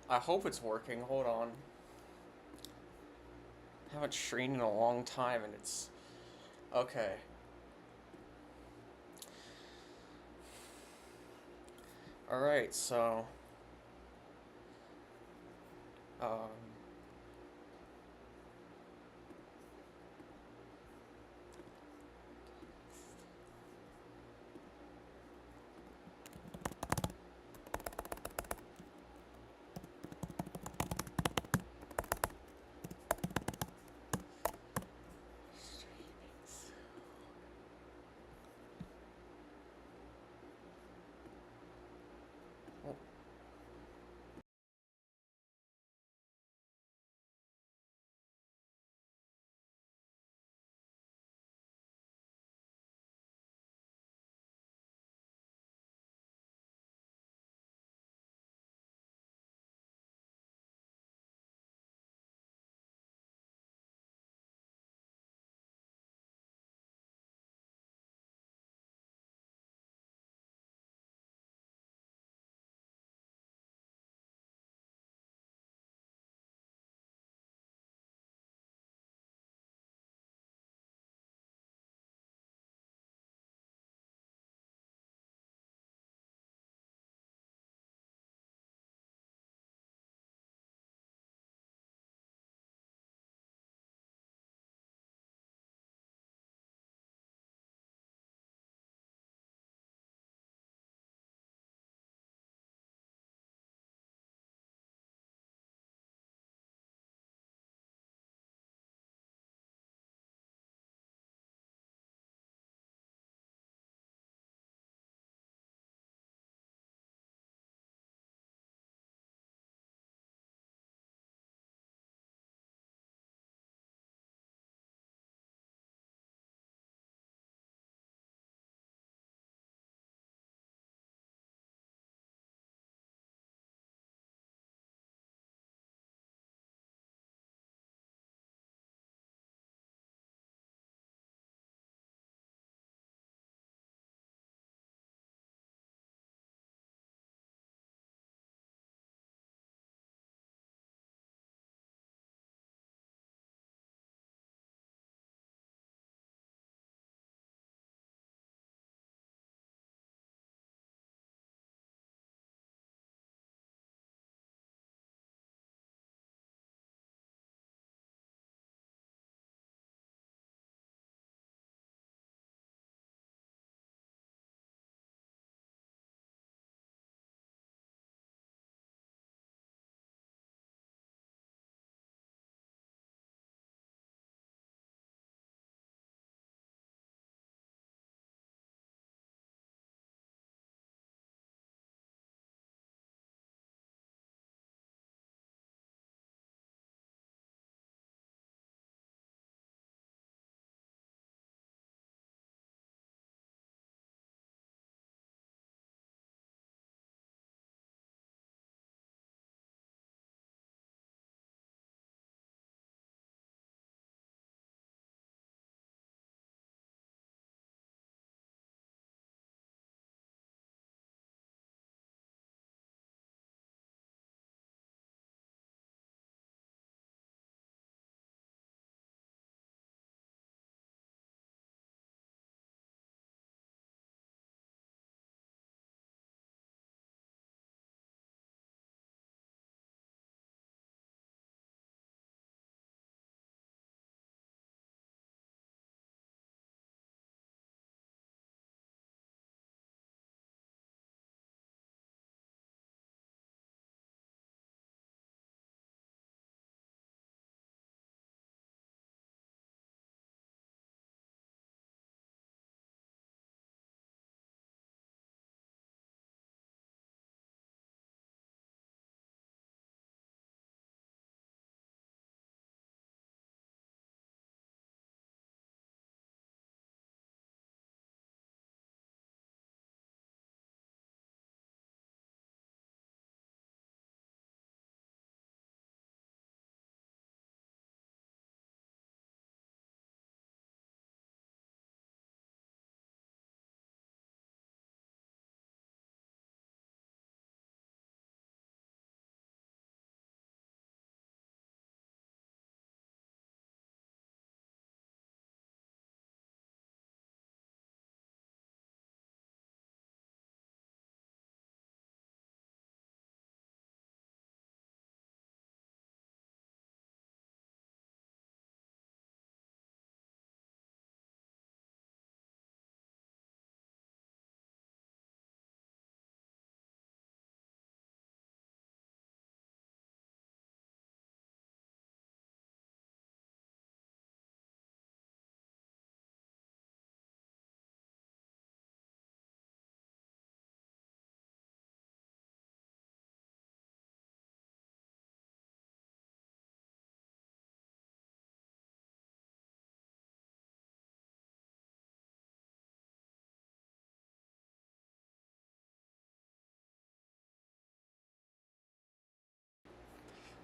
I hope it's working. Hold on. I haven't streamed in a long time and it's okay. Alright, so um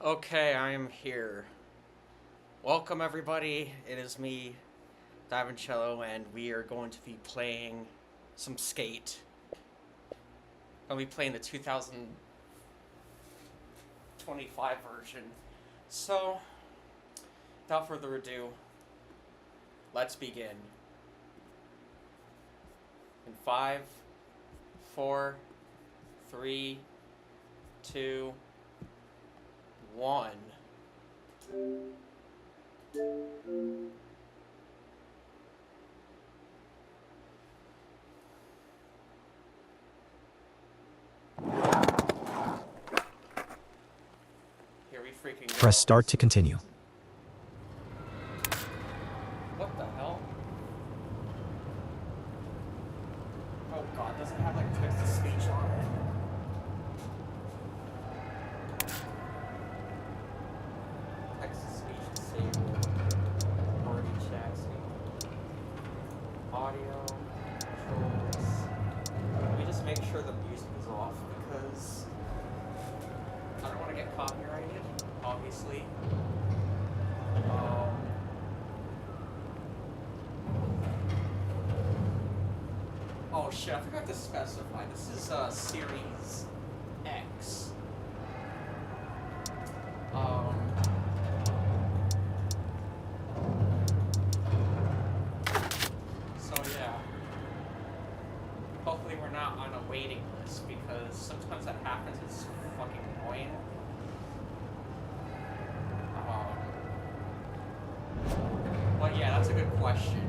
Okay, I am here. Welcome, everybody. It is me, Divincello, and we are going to be playing some Skate. I'll be playing the 2025 version. So, without further ado, let's begin. In 5, 4, 3, 2, 1. Here we freaking go. Press start to continue. What the hell? Oh god, does it have like text to speech on it? Text to speech disabled. Party chassis. Audio. Controls. Let me just make sure the music is off because I don't want to get copyrighted, obviously. Oh shit, I forgot to specify. This is Series X. So yeah. Hopefully we're not on a waiting list because sometimes that happens. It's fucking annoying. But yeah, that's a good question.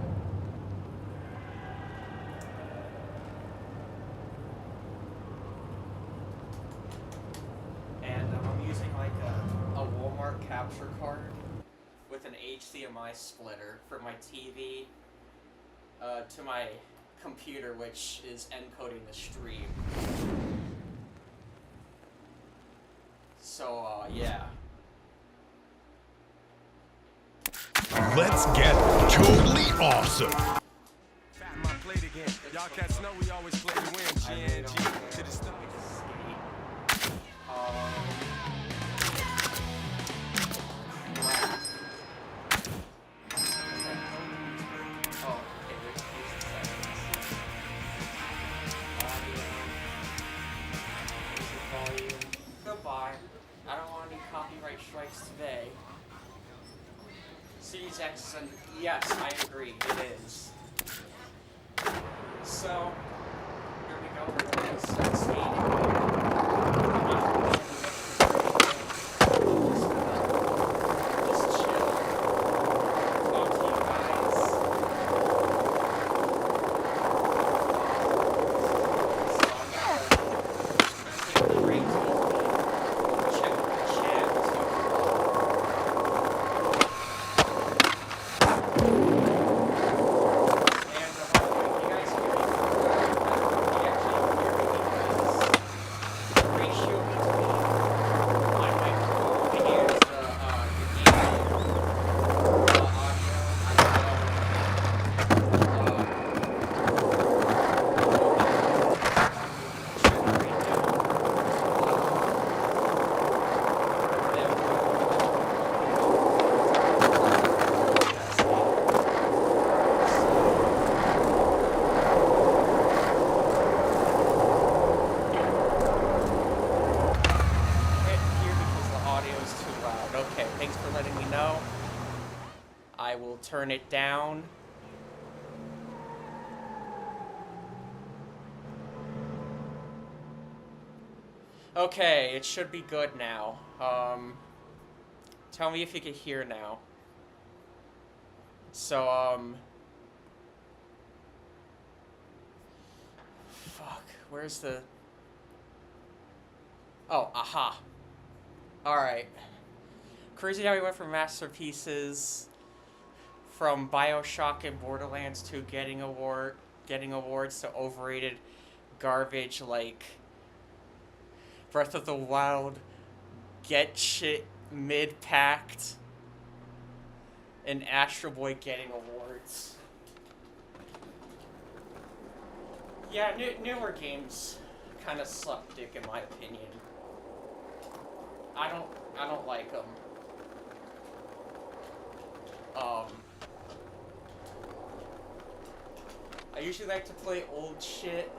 And I'm using like a Walmart capture card with an HDMI splitter for my TV to my computer, which is encoding the stream. So, yeah. Let's get totally awesome. Fat my plate again. Y'all cats know we always play to win. GNG to the stomach. Goodbye. I don't want any copyright strikes today. Series X, and yes, I agree, it is. So, here we go. We're going to start skating. Just chill. Talk to you guys. So I'm gonna take a break to check the chat. Okay, thanks for letting me know. I will turn it down. Okay, it should be good now. Tell me if you can hear now. So, fuck, where's the... Oh, aha. Alright. Crazy how we went from masterpieces, from BioShock and Borderlands to getting awards to overrated garbage like Breath of the Wild, Get Shit Mid-Packed, and Astro Boy getting awards. Yeah, newer games kind of suck dick in my opinion. I don't like them. I usually like to play old shit,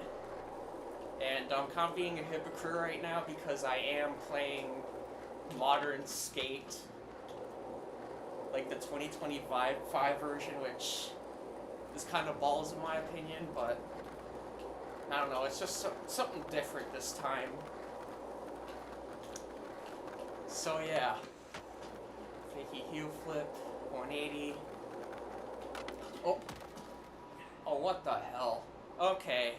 and I'm kind of being a hypocrite right now because I am playing modern Skate, like the 2025 version, which is kind of balls in my opinion, but I don't know, it's just something different this time. So yeah, fakey heel flip, 180. Oh, what the hell? Okay.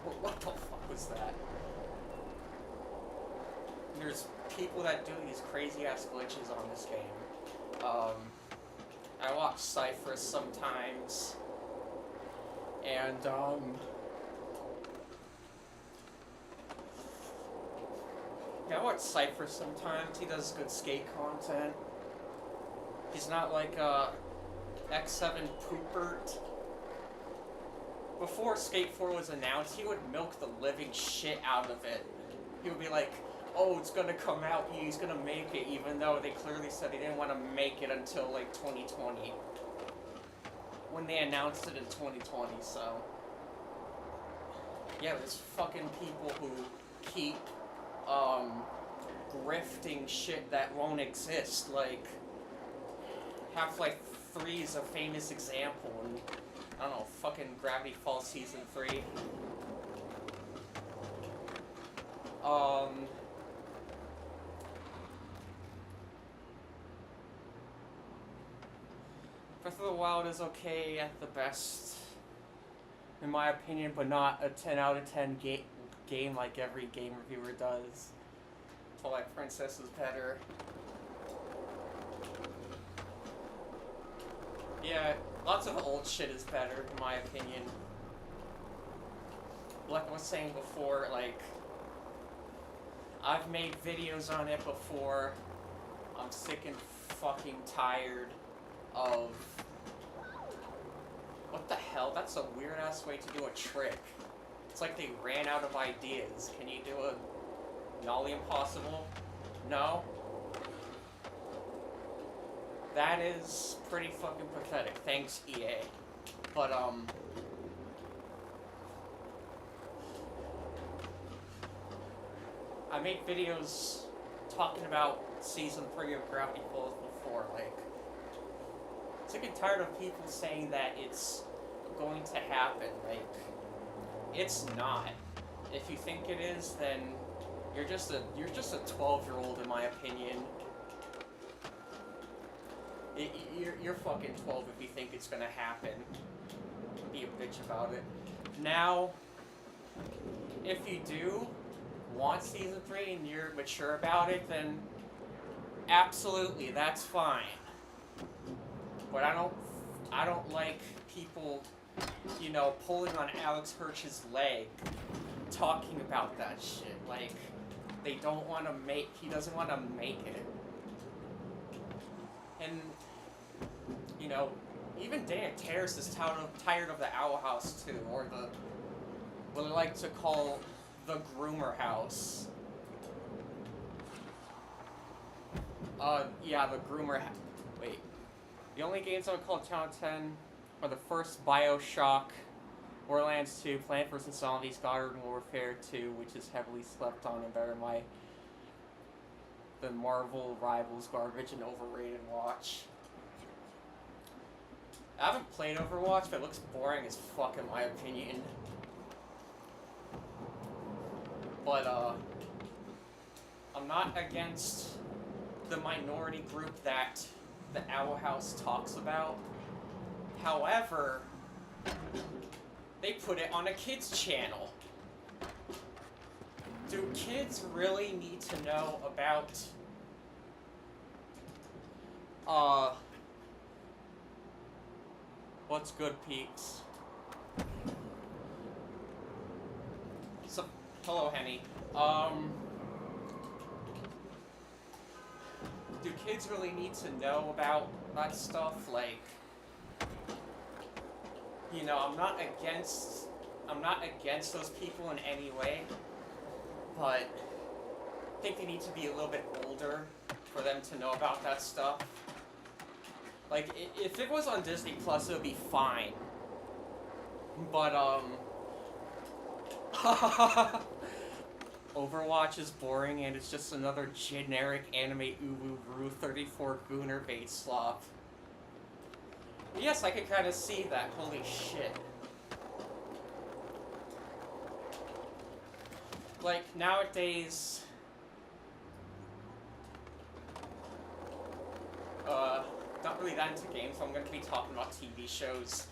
What the fuck was that? There's people that do these crazy ass glitches on this game. I watch Cypher sometimes, and yeah, I watch Cypher sometimes. He does good skate content. He's not like X7 Poopert. Before Skate 4 was announced, he would milk the living shit out of it. He would be like, oh, it's gonna come out, he's gonna make it, even though they clearly said he didn't want to make it until like 2020. When they announced it in 2020, so. Yeah, there's fucking people who keep, grifting shit that won't exist, like, Half-Life 3 is a famous example, and I don't know, fucking Gravity Falls Season 3. Breath of the Wild is okay at the best, in my opinion, but not a 10 out of 10 game like every game reviewer does. Twilight Princess is better. Yeah, lots of old shit is better, in my opinion. Like I was saying before, like, I've made videos on it before. I'm sick and fucking tired of... What the hell? That's a weird-ass way to do a trick. It's like they ran out of ideas. Can you do a Nollie Impossible? No? That is pretty fucking pathetic. Thanks, EA. But, I made videos talking about Season 3 of Gravity Falls before, like... Sick and tired of people saying that it's going to happen, like... It's not. If you think it is, then you're just a 12-year-old, in my opinion. You're fucking 12 if you think it's gonna happen. Be a bitch about it. Now, if you do want Season 3 and you're mature about it, then absolutely, that's fine. But I don't like people, you know, pulling on Alex Hirsch's leg, talking about that shit. Like, he doesn't want to make it. And, you know, even Dan Terrace is tired of the Owl House too, or what I like to call the Groomer House. Yeah, the Groomer wait. The only games I would call 10 out of 10 are the first BioShock, Borderlands 2, Plant vs. Zombies, Garden Warfare 2, which is heavily slept on and better than the Marvel Rivals garbage and overrated watch. I haven't played Overwatch, but it looks boring as fuck in my opinion. But, I'm not against the minority group that the Owl House talks about. However, they put it on a kids channel. Do kids really need to know about, what's good, peeps? So, hello, Henny. Do kids really need to know about that stuff? Like, you know, I'm not against I'm not against those people in any way, but I think they need to be a little bit older for them to know about that stuff. Like, if it was on Disney Plus, it would be fine. But, Overwatch is boring and it's just another generic anime uwu 34 Gooner bait slop. Yes, I could kind of see that. Holy shit. Like, nowadays... not really that into games, so I'm going to be talking about TV shows.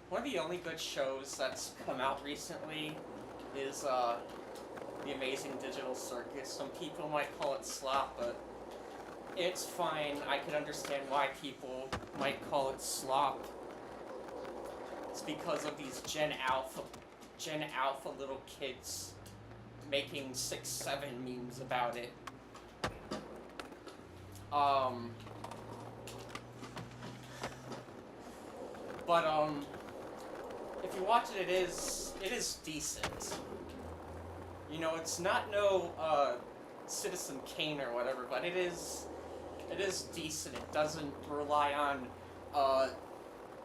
One of the only good shows that's come out recently is, The Amazing Digital Circus. Some people might call it slop, but it's fine. I can understand why people might call it slop. It's because of these Gen Alpha little kids making 6-7 memes about it. If you watch it, it is decent. You know, it's not no, Citizen Kane or whatever, but it is decent. It doesn't rely on,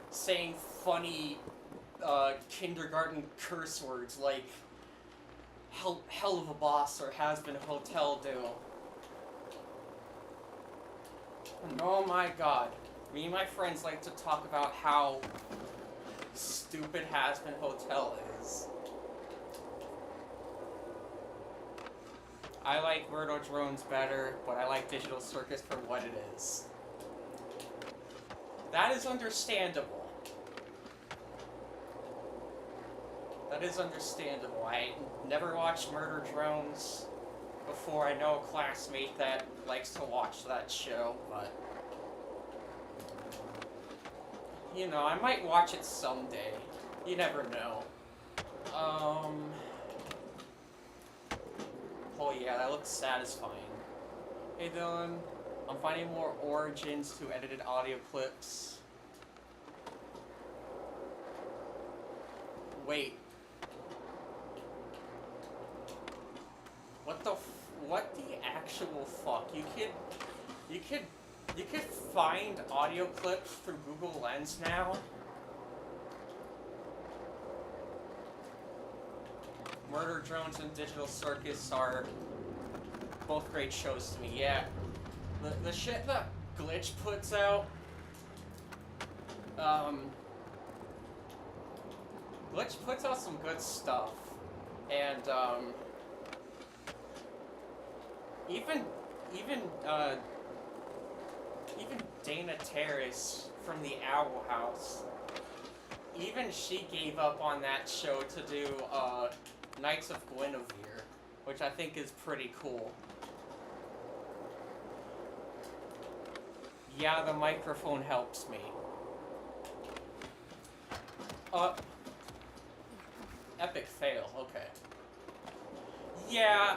saying funny, kindergarten curse words like hell of a boss or has been hotel do. And oh my god, me and my friends like to talk about how stupid Has Been Hotel is. I like Murder Drones better, but I like Digital Circus for what it is. That is understandable. That is understandable. I never watched Murder Drones before. I know a classmate that likes to watch that show, but... you know, I might watch it someday. You never know. Oh yeah, that looks satisfying. Hey Dylan, I'm finding more origins to edited audio clips. Wait. What the actual fuck? You could find audio clips through Google Lens now? Murder Drones and Digital Circus are both great shows to me, yeah. The shit that Glitch puts out, Glitch puts out some good stuff, and, even Dana Terrace from the Owl House, even she gave up on that show to do, Knights of Guinevere, which I think is pretty cool. Yeah, the microphone helps me. Epic fail, okay. Yeah,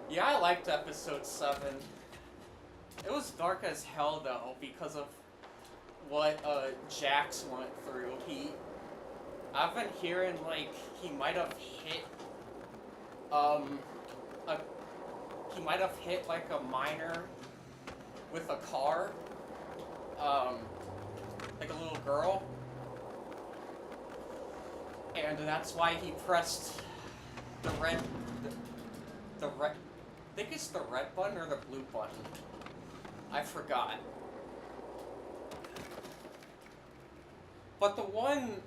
yeah, I liked episode 7. It was dark as hell, though, because of what, Jax went through. I've been hearing, like, he might have hit, like, a minor with a car, like a little girl, and that's why he pressed the red, I think it's the red button or the blue button. I forgot. But the one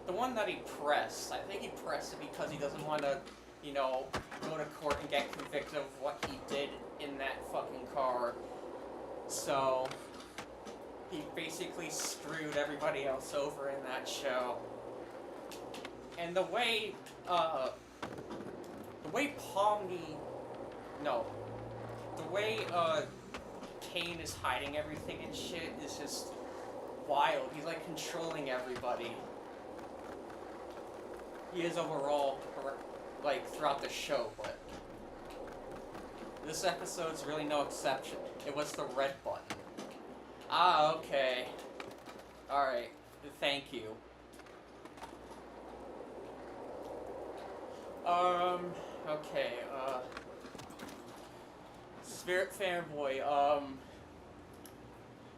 that he pressed, I think he pressed it because he doesn't want to, you know, go to court and get convicted of what he did in that fucking car. So, he basically screwed everybody else over in that show. And the way Kane is hiding everything and shit is just wild. He's like controlling everybody. He is overall, like, throughout the show, but this episode's really no exception. It was the red button. Ah, okay. Alright. Thank you. Okay, Spirit Fanboy,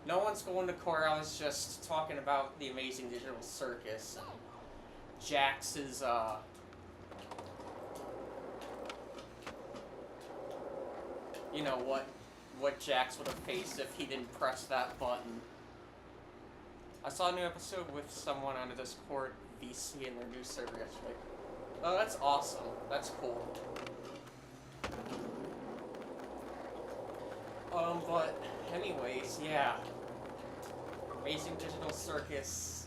no one's going to court. I was just talking about the Amazing Digital Circus. Jax is, you know, what Jax would have faced if he didn't press that button. I saw a new episode with someone on a Discord VC in their new server yesterday. Oh, that's awesome. That's cool. But anyways, yeah. Amazing Digital Circus.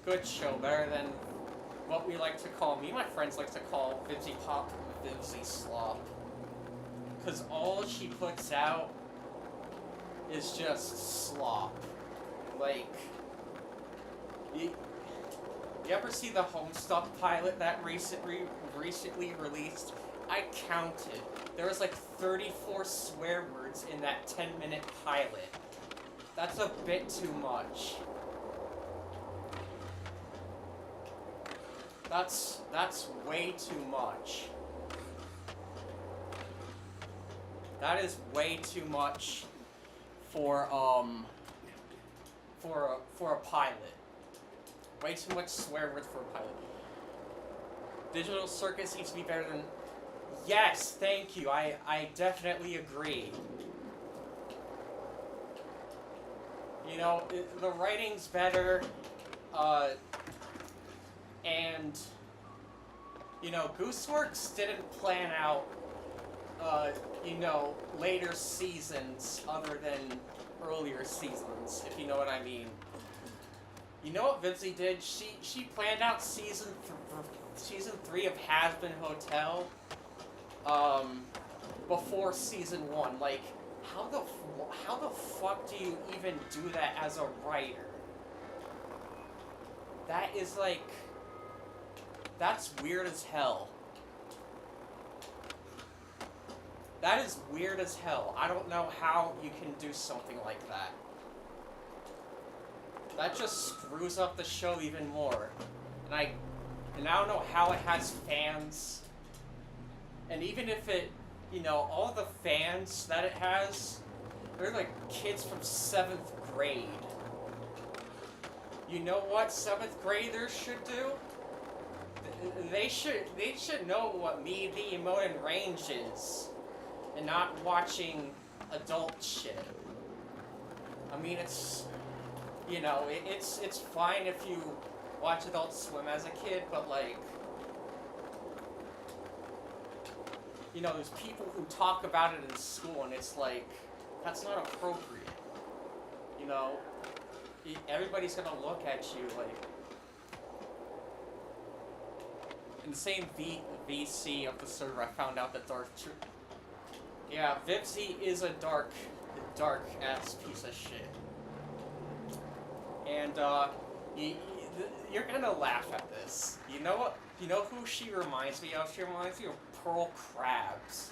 Good show, better than what we like to call, me and my friends like to call Vivzy Pop Vivzy Slop. Because all she puts out is just slop. Like, you ever see the Homestuck pilot that recently released? I counted. There was like 34 swear words in that 10-minute pilot. That's a bit too much. That's way too much. That is way too much for a pilot. Way too much swear words for a pilot. Digital Circus needs to be better than... Yes, thank you. I definitely agree. You know, the writing's better, and, you know, Gooseworks didn't plan out, you know, later seasons other than earlier seasons, if you know what I mean. You know what Vivzy did? She planned out season 3 of Has-Been Hotel, before season 1. Like, how the fuck do you even do that as a writer? That is like, that's weird as hell. That is weird as hell. I don't know how you can do something like that. That just screws up the show even more. And I don't know how it has fans. And even if it, you know, all the fans that it has, they're like kids from 7th grade. You know what 7th graders should do? They should know what Me, Thee, Emote, and Range is. And not watching adult shit. I mean, it's, you know, it's fine if you watch Adult Swim as a kid, but like, you know, there's people who talk about it in school, and it's like, that's not appropriate. You know, everybody's gonna look at you like. In the same VC of the server, I found out that yeah, Vivzy is a dark ass piece of shit. And you're gonna laugh at this. You know what? You know who she reminds me of? She reminds me of Pearl Krabs,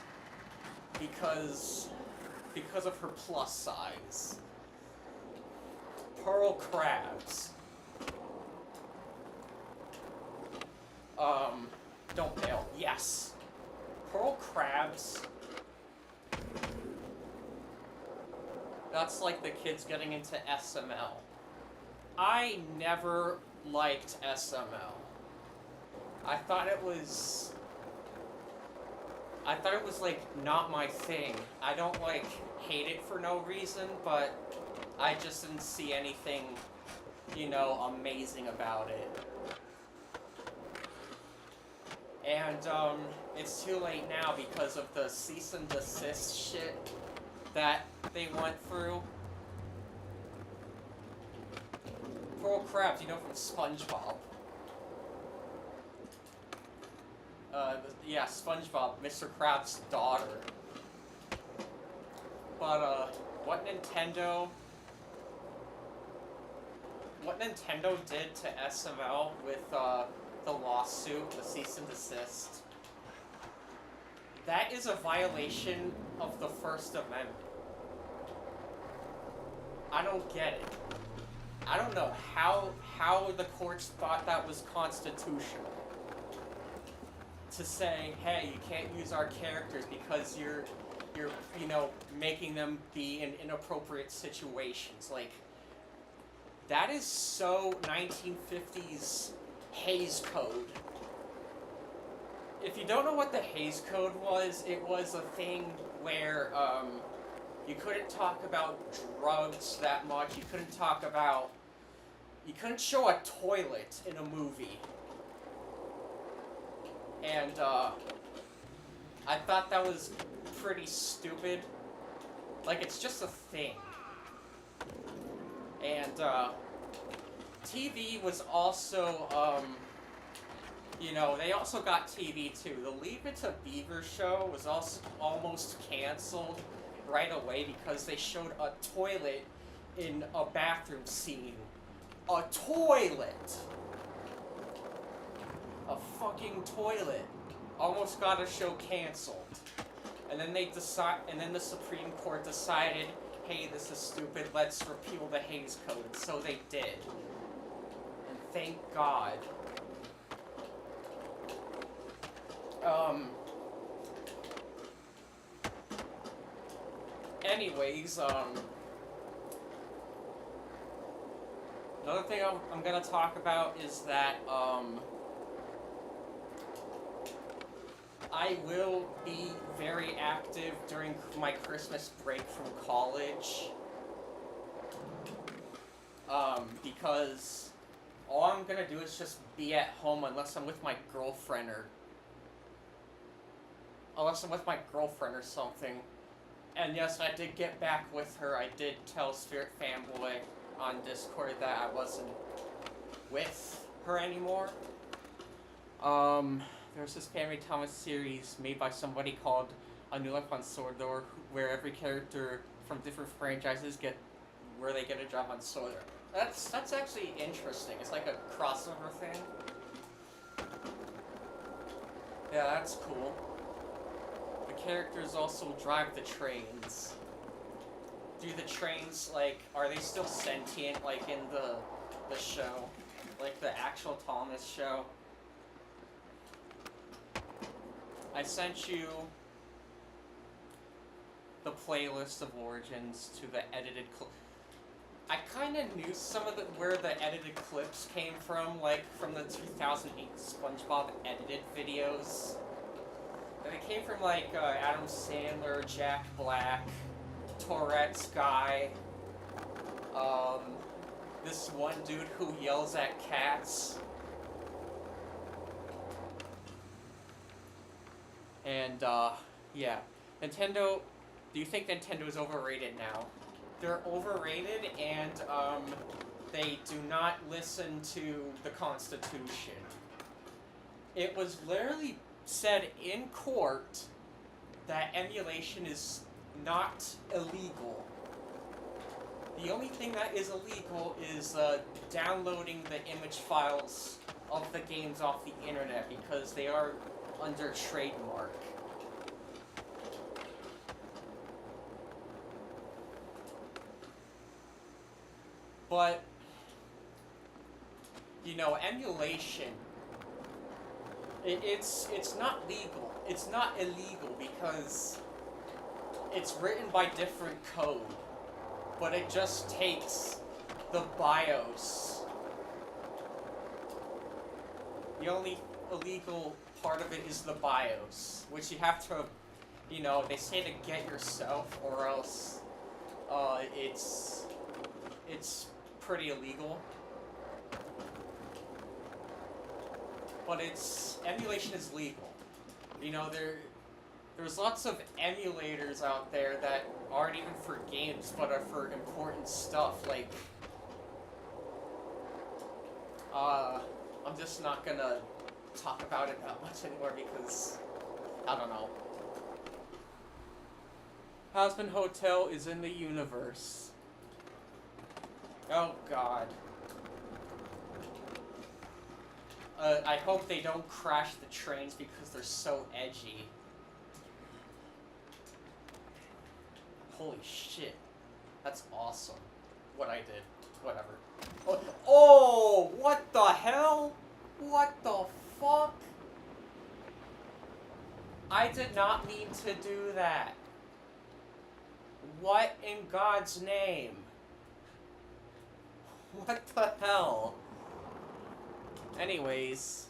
because of her plus size. Pearl Krabs. Don't bail. Yes. Pearl Krabs. That's like the kids getting into SML. I never liked SML. I thought it was like not my thing. I don't like hate it for no reason, but I just didn't see anything, you know, amazing about it. And it's too late now because of the cease and desist shit that they went through. Pearl Krabs, you know, from SpongeBob. Yeah, SpongeBob, Mr. Krabs' daughter. But, what Nintendo did to SML with, the lawsuit, the cease and desist, that is a violation of the First Amendment. I don't get it. I don't know how the courts thought that was constitutional. To say, hey, you can't use our characters because you're you know, making them be in inappropriate situations. Like, that is so 1950s Hays Code. If you don't know what the Hays Code was, it was a thing where you couldn't talk about drugs that much. You couldn't show a toilet in a movie. And I thought that was pretty stupid. Like, it's just a thing. And TV was also, you know, they also got TV too. The Leave It to Beaver show was also almost canceled right away because they showed a toilet in a bathroom scene. A toilet! A fucking toilet. Almost got a show canceled. And then the Supreme Court decided, hey, this is stupid, let's repeal the Hays Code. And so they did. And thank God. Anyways, another thing I'm gonna talk about is that, I will be very active during my Christmas break from college. Because all I'm gonna do is just be at home unless I'm with my girlfriend or something. And yes, I did get back with her. I did tell Spirit Fanboy on Discord that I wasn't with her anymore. There's this Family Thomas series made by somebody called A New Life on Sordor, where every character from different franchises get a job on Sordor. That's actually interesting. It's like a crossover thing. Yeah, that's cool. The characters also drive the trains. Do the trains, like, are they still sentient, like in the show? Like the actual Thomas show? I sent you the playlist of Origins to the edited I kind of knew some of where the edited clips came from, like from the 2008 SpongeBob edited videos. And it came from like Adam Sandler, Jack Black, Tourette's guy, this one dude who yells at cats. And, yeah. Nintendo, do you think Nintendo is overrated now? They're overrated, and, they do not listen to the Constitution. It was literally said in court that emulation is not illegal. The only thing that is illegal is, downloading the image files of the games off the internet, because they are under trademark. But, you know, emulation, it's not legal. It's not illegal because it's written by different code, but it just takes the BIOS. The only illegal part of it is the BIOS, which you have to, you know, they say to get yourself, or else, it's pretty illegal. But emulation is legal. You know, there's lots of emulators out there that aren't even for games, but are for important stuff, like, I'm just not gonna talk about it that much anymore because, I don't know. Hazbin Hotel is in the universe. Oh god. I hope they don't crash the trains because they're so edgy. Holy shit. That's awesome. what I did. Whatever. Oh, what the hell? What the fuck? I did not mean to do that. What in God's name? What the hell? Anyways,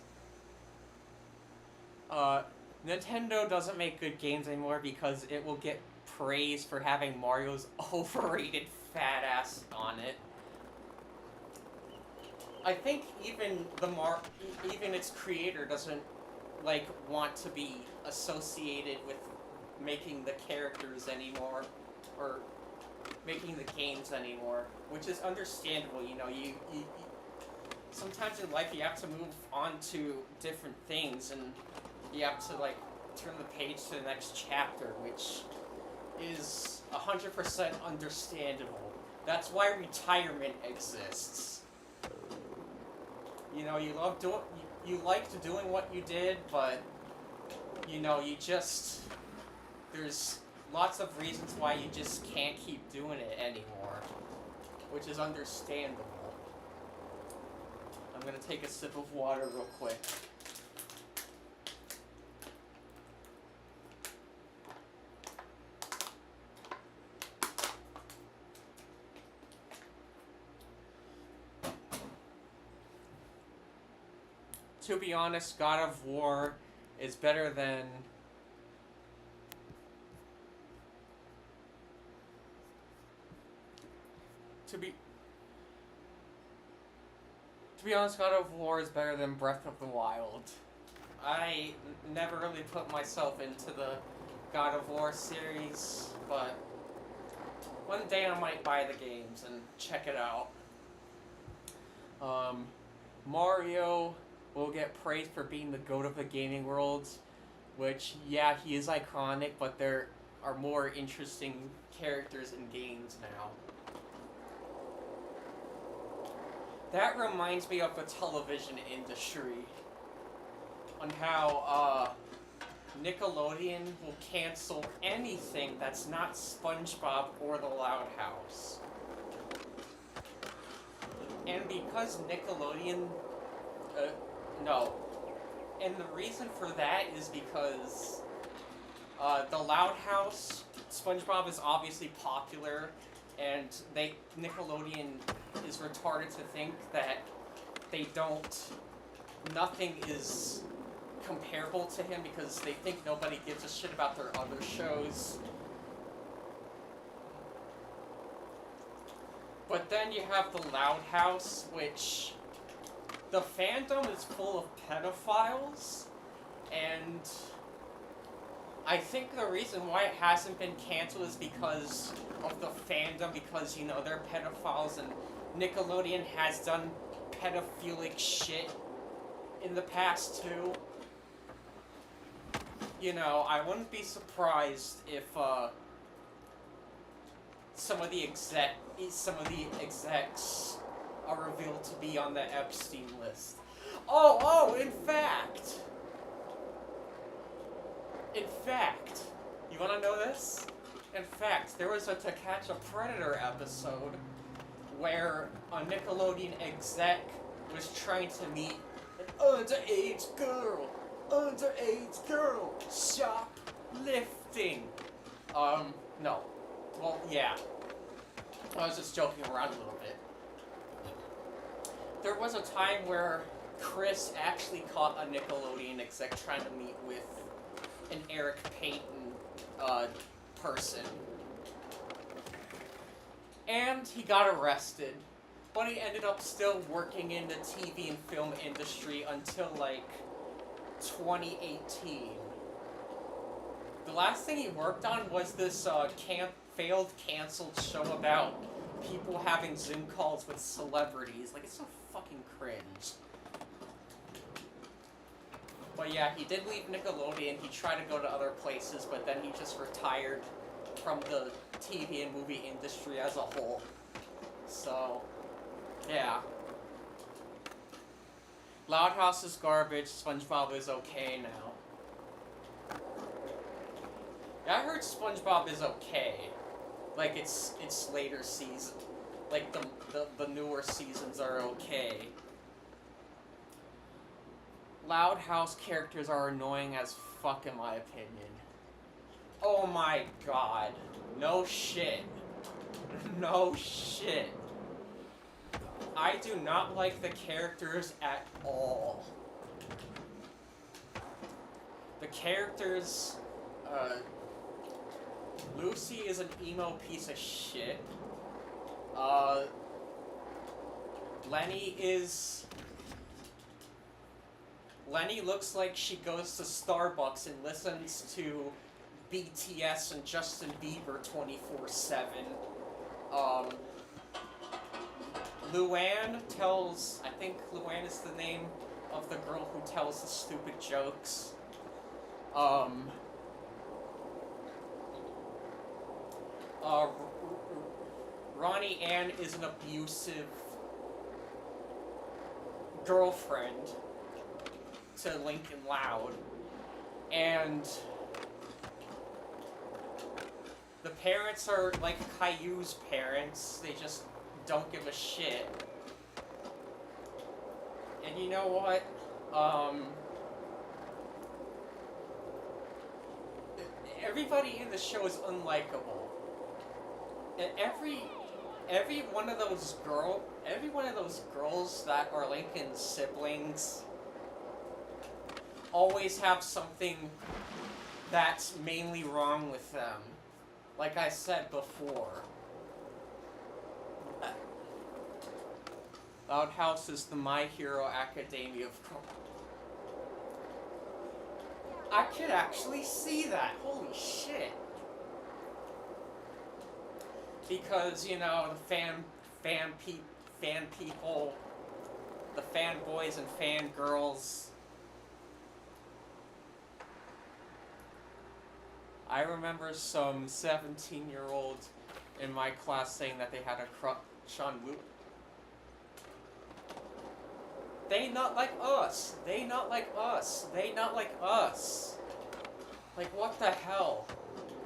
Nintendo doesn't make good games anymore because it will get praised for having Mario's overrated fat ass on it. I think even even its creator doesn't like want to be associated with making the characters anymore or making the games anymore, which is understandable. You know, you sometimes in life you have to move on to different things and you have to like turn the page to the next chapter, which is 100% understandable. That's why retirement exists. You know, you liked doing what you did, but you know, there's lots of reasons why you just can't keep doing it anymore, which is understandable. I'm gonna take a sip of water real quick. To be honest, God of War is better than... To be honest, God of War is better than Breath of the Wild. I never really put myself into the God of War series, but one day I might buy the games and check it out. Mario will get praised for being the GOAT of the gaming world, which, yeah, he is iconic, but there are more interesting characters in games now. That reminds me of the television industry, on how Nickelodeon will cancel anything that's not SpongeBob or The Loud House. And because Nickelodeon... no. And the reason for that is because The Loud House, SpongeBob is obviously popular, and Nickelodeon is retarded to think that nothing is comparable to him because they think nobody gives a shit about their other shows. But then you have The Loud House, which the fandom is full of pedophiles, and I think the reason why it hasn't been canceled is because of the fandom, because, you know, they're pedophiles, and Nickelodeon has done pedophilic shit in the past, too. You know, I wouldn't be surprised if, some of the execs are revealed to be on the Epstein list. Oh, in fact, you wanna know this? In fact, there was a To Catch a Predator episode where a Nickelodeon exec was trying to meet an underage girl, shoplifting. No. Well, yeah. I was just joking around a little bit. There was a time where Chris actually caught a Nickelodeon exec trying to meet with an Eric Payton person. And he got arrested. But he ended up still working in the TV and film industry until, like, 2018. The last thing he worked on was this failed canceled show about people having Zoom calls with celebrities. Like, it's so fucking cringe. But yeah, he did leave Nickelodeon. He tried to go to other places, but then he just retired from the TV and movie industry as a whole. So, yeah. Loud House is garbage. SpongeBob is okay now. Yeah, I heard SpongeBob is okay. Like, it's later season. like the newer seasons are okay. Loud House characters are annoying as fuck in my opinion. Oh my god. No shit. No shit. I do not like the characters at all. The characters, Lucy is an emo piece of shit. Lenny looks like she goes to Starbucks and listens to BTS and Justin Bieber 24/7. Luann tells, I think Luann is the name of the girl who tells the stupid jokes. Ronnie Ann is an abusive girlfriend to Lincoln Loud, and the parents are like Caillou's parents. They just don't give a shit. And you know what? Everybody in the show is unlikable. And every one of those girls that are Lincoln's siblings always have something that's mainly wrong with them. Like I said before. Loud House is the My Hero Academia of I could actually see that. Holy shit. Because, you know, the fan people, the fanboys and fangirls. I remember some 17-year-old in my class saying that they had a crush on Luke. They not like us. They not like us. They not like us. Like, what the hell?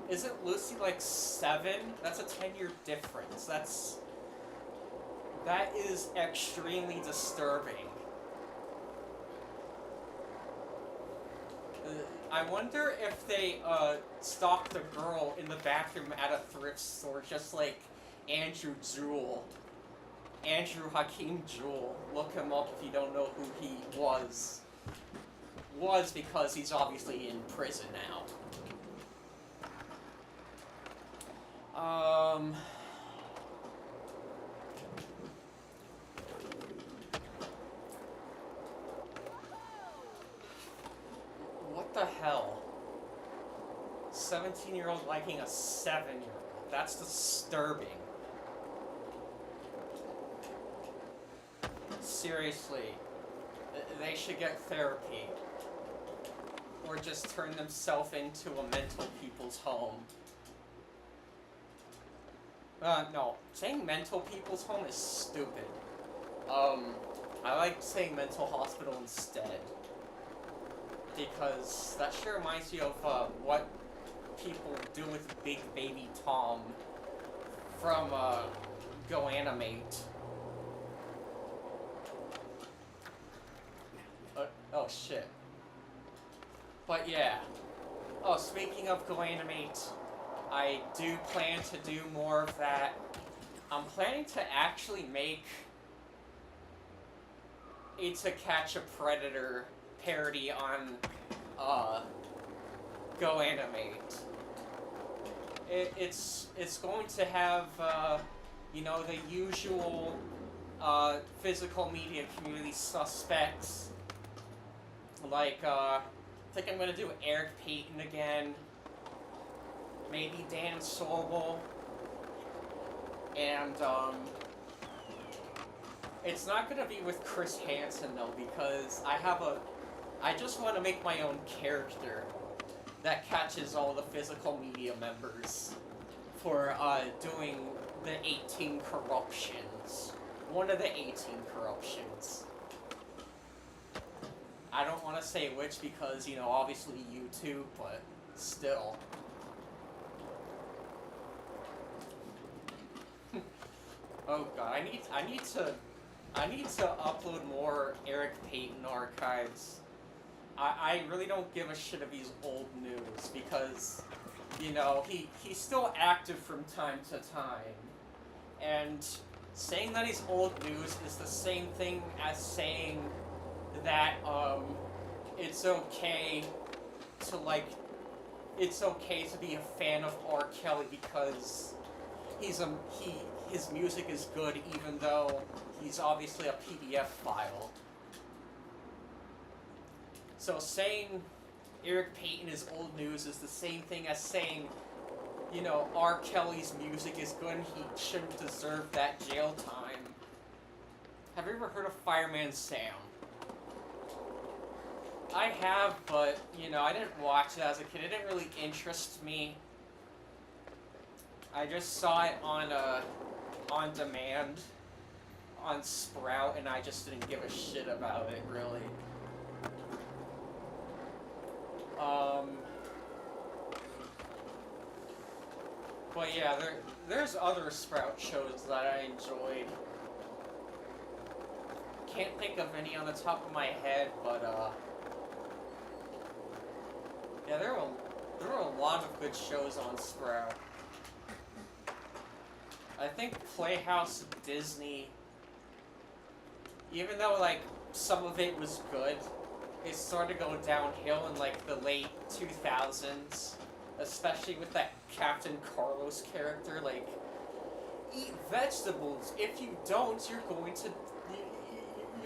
Isn't Lucy like 7? That's a 10-year difference. That is extremely disturbing. I wonder if they stalked a girl in the bathroom at a thrift store, just like Andrew Jewell. Andrew Hakeem Jewell. Look him up if you don't know who he was. Was because he's obviously in prison now. What the hell? 17-year-old liking a 7-year-old. That's disturbing. Seriously, they should get therapy. Or just turn themselves into a mental people's home. No. Saying mental people's home is stupid. I like saying mental hospital instead. Because that sure reminds me of, what people do with Big Baby Tom from, Go Animate. Oh shit. But yeah. Oh, speaking of Go Animate, I do plan to do more of that. I'm planning to actually make a To Catch a Predator parody on, Go Animate. It's going to have, you know, the usual, physical media community suspects. Like, I think I'm gonna do Eric Payton again. Maybe Dan Sobel. And, it's not gonna be with Chris Hansen, though, because I just want to make my own character that catches all the physical media members for, doing the 18 corruptions. One of the 18 corruptions. I don't want to say which because, you know, obviously YouTube, but still. Oh god, I need to upload more Eric Payton archives. I really don't give a shit if he's old news because, you know, he's still active from time to time. And saying that he's old news is the same thing as saying that it's okay to it's okay to be a fan of R. Kelly because his music is good even though he's obviously a PDF file. So saying Eric Payton is old news is the same thing as saying, you know, R. Kelly's music is good and he shouldn't deserve that jail time. Have you ever heard of Fireman Sam? I have, but, you know, I didn't watch it as a kid. It didn't really interest me. I just saw it on demand on Sprout, and I just didn't give a shit about it, really. But yeah, there's other Sprout shows that I enjoyed. Can't think of any on the top of my head, but yeah, there were a lot of good shows on Sprout. I think Playhouse Disney, even though like some of it was good, it started to go downhill in like the late 2000s, especially with that Captain Carlos character. Like, eat vegetables. If you don't, you're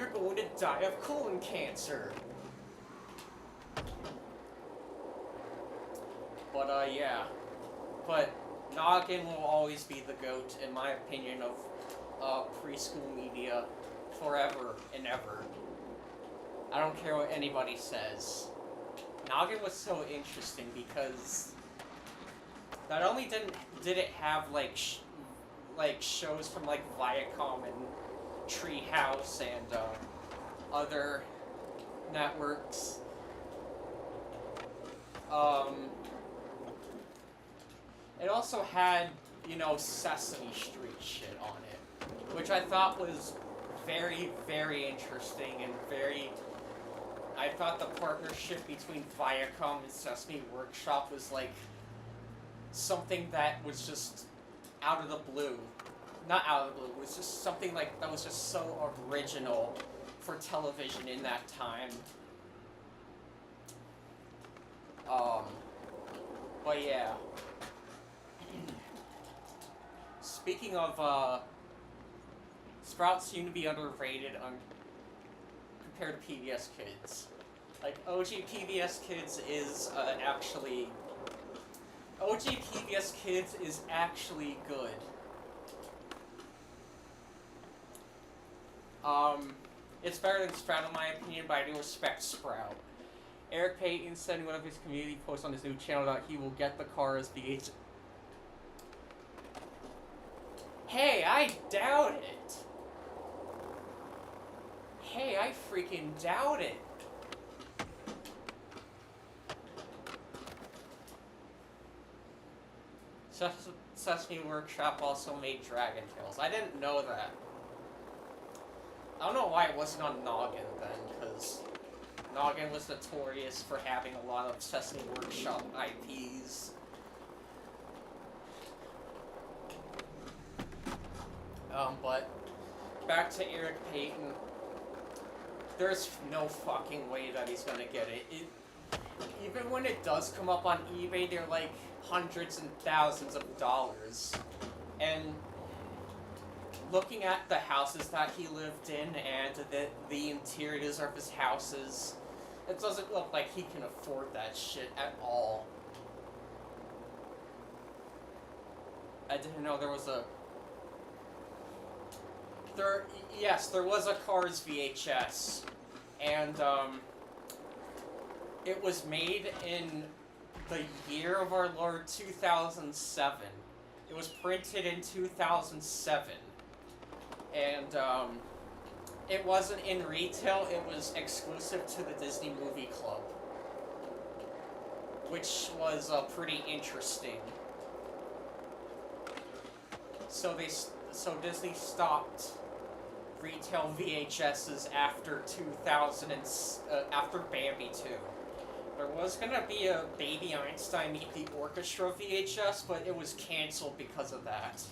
going to die of colon cancer. But yeah, but Noggin will always be the GOAT in my opinion of preschool media, forever and ever. I don't care what anybody says. Noggin was so interesting because not only did it have like shows from like Viacom and Treehouse and other networks. It also had, you know, Sesame Street shit on it, which I thought was very, very interesting and I thought the partnership between Viacom and Sesame Workshop was like something that was just out of the blue. Not out of the blue, it was just something like that was just so original for television in that time. But yeah. Speaking of, Sprouts seem to be underrated compared to PBS Kids. Like, OG PBS Kids is OG PBS Kids is actually good. It's better than Sprout in my opinion, but I do respect Sprout. Eric Payton said in one of his community posts on his new channel that he will get the car as VH. Hey, I doubt it. Hey, I freaking doubt it. Sesame Workshop also made Dragon Tales. I didn't know that. I don't know why it wasn't on Noggin then, because Noggin was notorious for having a lot of Sesame Workshop IPs. But back to Eric Payton. There's no fucking way that he's gonna get it. Even when it does come up on eBay, they're like hundreds and thousands of dollars. And looking at the houses that he lived in and the interiors of his houses, it doesn't look like he can afford that shit at all. I didn't know there was a... Yes, there was a Cars VHS, and it was made in the year of our Lord 2007. It was printed in 2007, and it wasn't in retail, it was exclusive to the Disney Movie Club, which was pretty interesting. So so Disney stopped retail VHSs after 2000 and after Bambi 2. There was gonna be a Baby Einstein Meet the Orchestra VHS, but it was canceled because of that.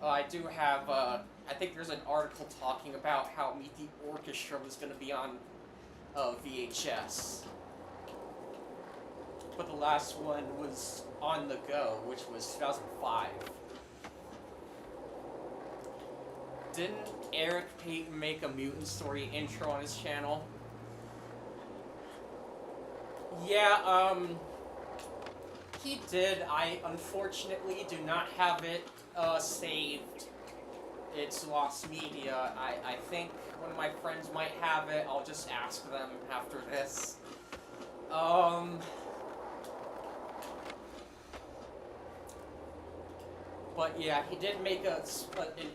I do have, I think there's an article talking about how Meet the Orchestra was gonna be on VHS. But the last one was On the Go, which was 2005. Didn't Eric Payton make a Mutant Story intro on his channel? Yeah, he did. I unfortunately do not have it saved. It's lost media. I think one of my friends might have it. I'll just ask them after this. But yeah, he did make an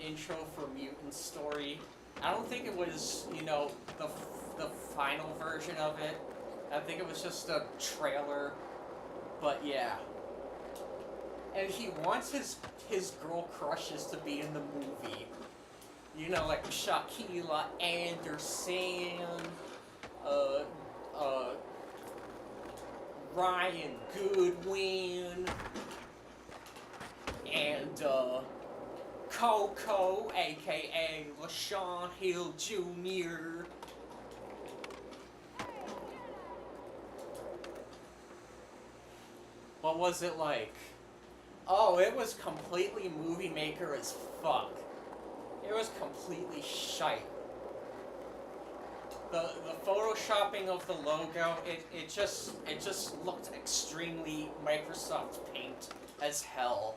intro for Mutant Story. I don't think it was, you know, the final version of it. I think it was just a trailer. But yeah. And he wants his girl crushes to be in the movie. You know, like Shaquilla Anderson, Ryan Goodwin, and Coco, aka LaShawn Hill Jr. What was it like? Oh, it was completely movie maker as fuck. It was completely shite. The photoshopping of the logo, it just looked extremely Microsoft Paint as hell.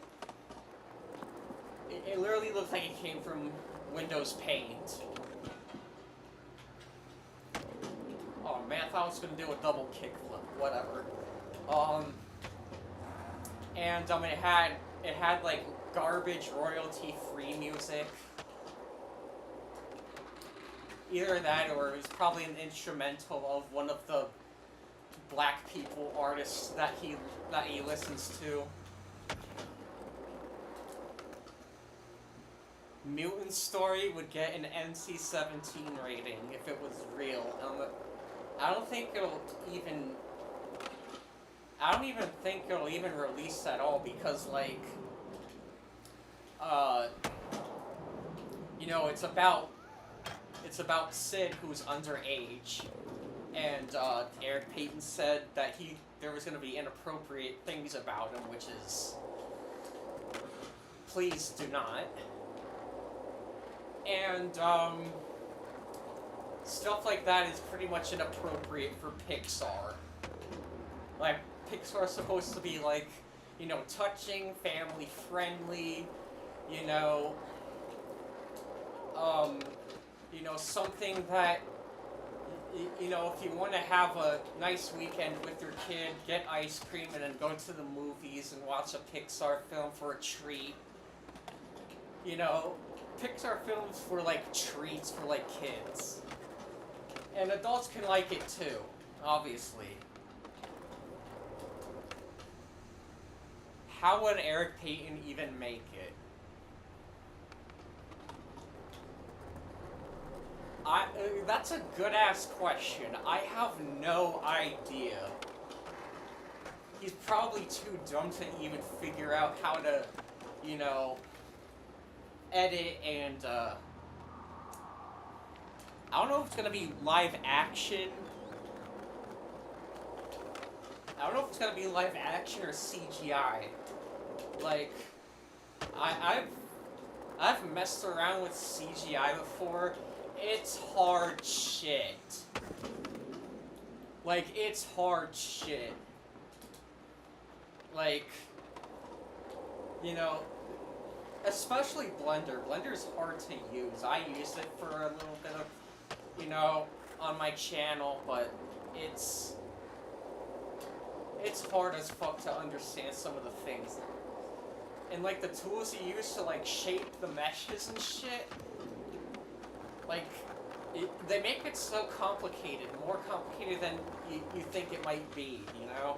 It literally looked like it came from Windows Paint. Oh man, I thought I was gonna do a double kickflip. Whatever. And it had like garbage royalty-free music. Either that, or it was probably an instrumental of one of the black people artists that he listens to. Mutant Story would get an NC-17 rating if it was real. I don't even think it'll even release at all because, like, you know, it's about Sid, who's underage, and Eric Payton said that there was going to be inappropriate things about him, which is, please do not. And stuff like that is pretty much inappropriate for Pixar. Like, Pixar's supposed to be, like, you know, touching, family friendly, you know, something that, you know, if you want to have a nice weekend with your kid, get ice cream and then go to the movies and watch a Pixar film for a treat. You know, Pixar films for, like, treats for, like, kids. And adults can like it too, obviously. How would Eric Payton even make it? That's a good-ass question. I have no idea. He's probably too dumb to even figure out how to, you know, edit and, I don't know if it's gonna be live action. I don't know if it's gonna be live action or CGI. Like, I've messed around with CGI before. It's hard shit. Like, it's hard shit. Like, you know, especially Blender. Blender's hard to use. I used it for a little bit of, you know, on my channel, but it's hard as fuck to understand some of the things. And, like, the tools you use to, like, shape the meshes and shit, like, they make it so complicated, more complicated than you think it might be, you know?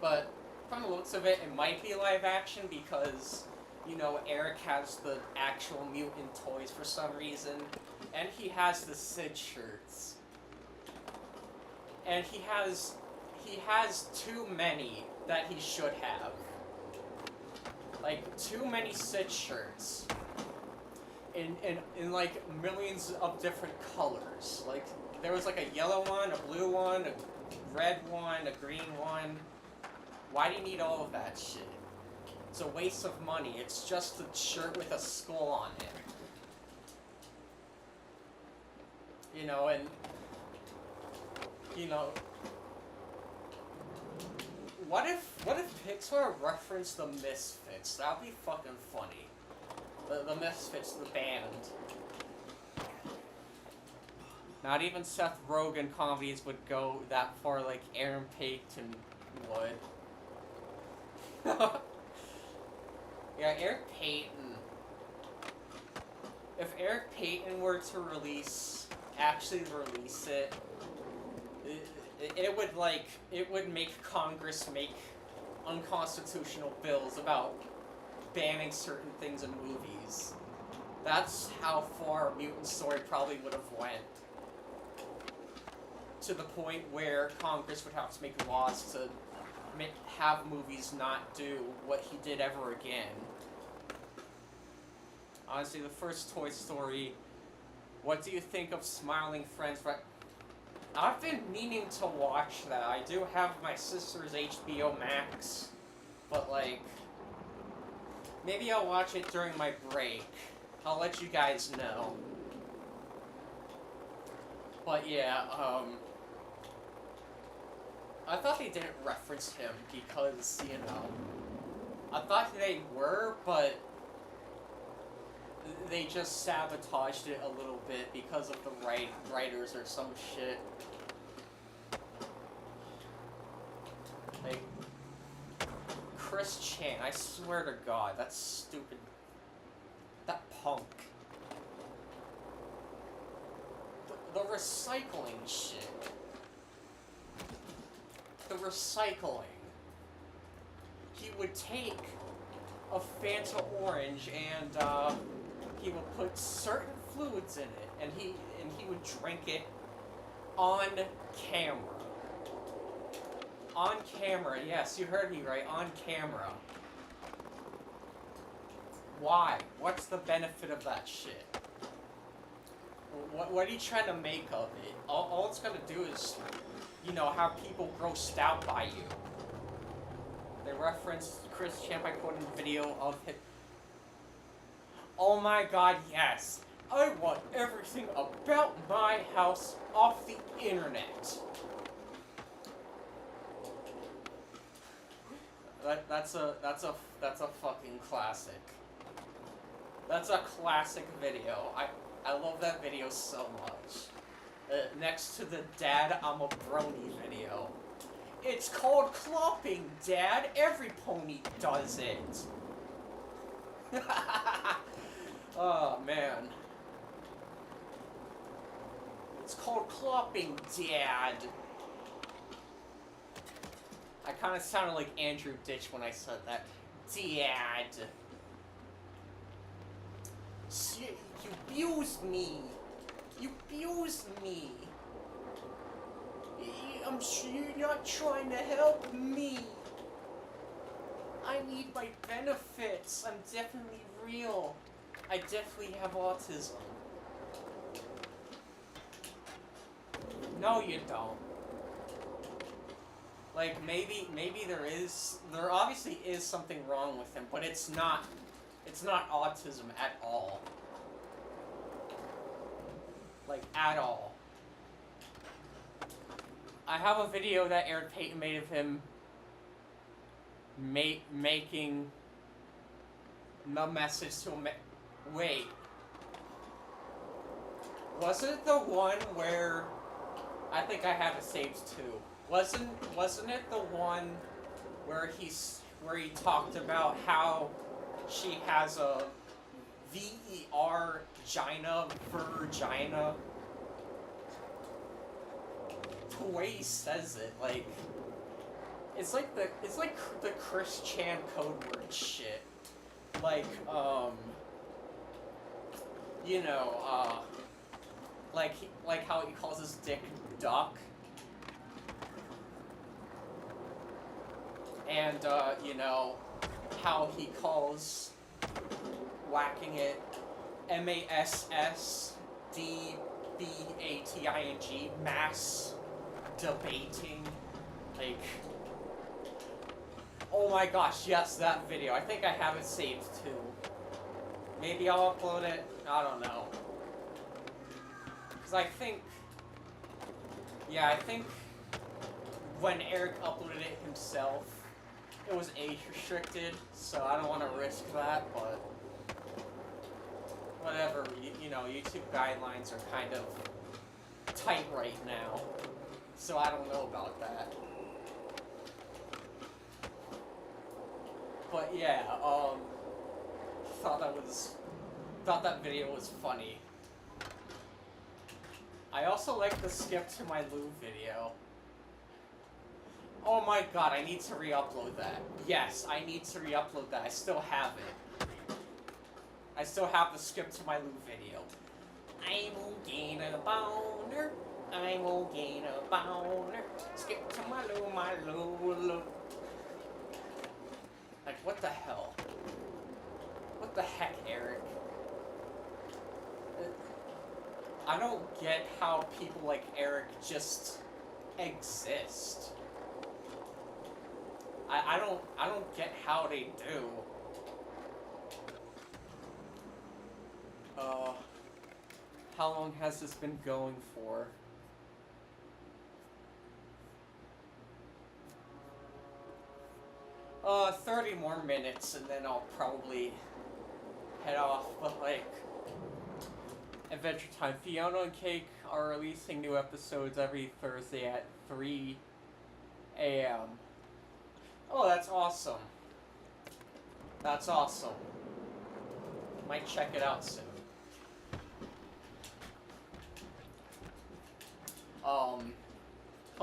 But from the looks of it, it might be live action because, you know, Eric has the actual mutant toys for some reason, and he has the Sid shirts. And he has too many that he should have. Like, too many Sid shirts. In like millions of different colors. Like, there was like a yellow one, a blue one, a red one, a green one. Why do you need all of that shit? It's a waste of money. It's just a shirt with a skull on it. You know, and you know, what if Pixar referenced the Misfits? That'd be fucking funny. The Misfits, the band. Not even Seth Rogen comedies would go that far like Aaron Payton would. Yeah, Eric Payton. If Eric Payton were to actually release it, it would make Congress make unconstitutional bills about banning certain things in movies. That's how far Mutant Story probably would have went. To the point where Congress would have to make laws to have movies not do what he did ever again. Honestly, the first Toy Story, what do you think of Smiling Friends? I've been meaning to watch that. I do have my sister's HBO Max, but like, maybe I'll watch it during my break. I'll let you guys know. But yeah, I thought they didn't reference him because, you know, I thought they were, but they just sabotaged it a little bit because of the writers or some shit. Like, Chris Chan, I swear to God, that's stupid. That punk. The recycling shit. The recycling. He would take a Fanta Orange and he would put certain fluids in it, and he would drink it on camera. On camera, yes, you heard me right, on camera. Why? What's the benefit of that shit? What are you trying to make of it? All it's gonna do is, you know, have people grossed out by you. They referenced Chris Chan by quoting a video of him. Oh my God, yes. I want everything about my house off the internet. That's a fucking classic. That's a classic video. I love that video so much. Next to the Dad, I'm a Brony video. It's called clopping, Dad. Every pony does it. Oh, man. It's called clopping, Dad. I kind of sounded like Andrew Ditch when I said that. Dad. You abused me. You abused me. I'm sure you're not trying to help me. I need my benefits. I'm definitely real. I definitely have autism. No, you don't. Like, maybe there obviously is something wrong with him, but it's not autism at all. Like, at all. I have a video that Eric Payton made of him making the message to him. Wait. Was it the one where... I think I have it saved too. Wasn't it the one where he talked about how she has a VER-gina, virgina? The way he says it, like, It's like the Chris Chan code word shit. Like, you know, like how he calls his dick Duck. And, you know, how he calls whacking it MASSDBATING, mass debating. Like, oh my gosh, yes, that video. I think I have it saved too. Maybe I'll upload it. I don't know. Because I think when Eric uploaded it himself, it was age restricted, so I don't want to risk that, but whatever, you know, YouTube guidelines are kind of tight right now, so I don't know about that. But yeah, thought that video was funny. I also like the skip to my Lou video. Oh my god, I need to re-upload that. Yes, I need to re-upload that. I still have it. I still have the skip to my Lou video. I will gain a boner. I will gain a boner. Skip to my Lou, Lou. Like, what the hell? What the heck, Eric? I don't get how people like Eric just exist. I don't get how they do. How long has this been going for? Uh, 30 more minutes and then I'll probably head off, but like, Adventure Time. Fiona and Cake are releasing new episodes every Thursday at 3 a.m. Oh, that's awesome. That's awesome. Might check it out soon.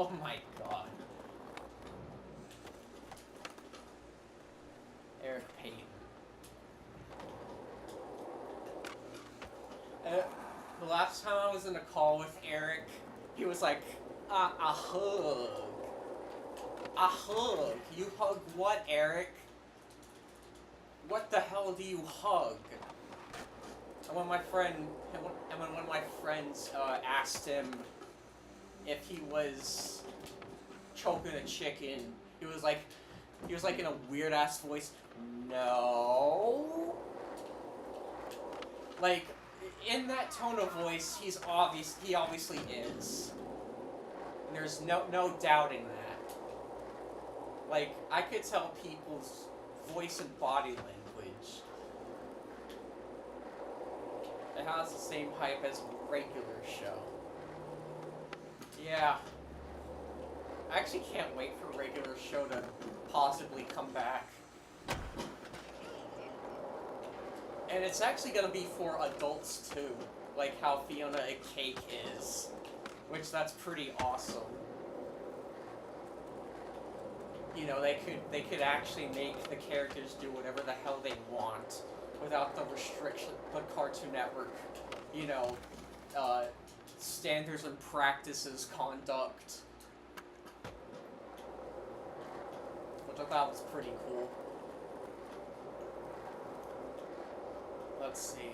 Oh my god. Eric Payne. The last time I was in a call with Eric, he was like, a hug. A hug? You hug what, Eric? What the hell do you hug? And when my friends asked him if he was choking a chicken, he was like in a weird ass voice, no. Like, in that tone of voice, he obviously is. And there's no doubting that. Like, I could tell people's voice and body language. It has the same hype as a regular show. Yeah. I actually can't wait for a regular show to possibly come back. And it's actually gonna be for adults too, like how Fiona and Cake is, which that's pretty awesome. You know, they could actually make the characters do whatever the hell they want without the restriction, the Cartoon Network, you know, standards and practices conduct. Which I thought was pretty cool. Let's see.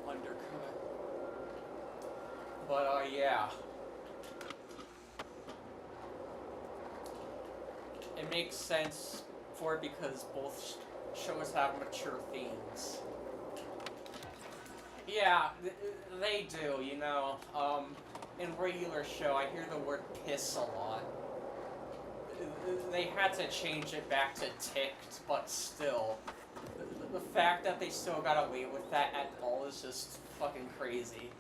Undercut. But, yeah. It makes sense for it because both shows have mature themes. Yeah, they do, you know. In regular show, I hear the word piss a lot. They had to change it back to ticked, but still. The fact that they still got away with that at all is just fucking crazy.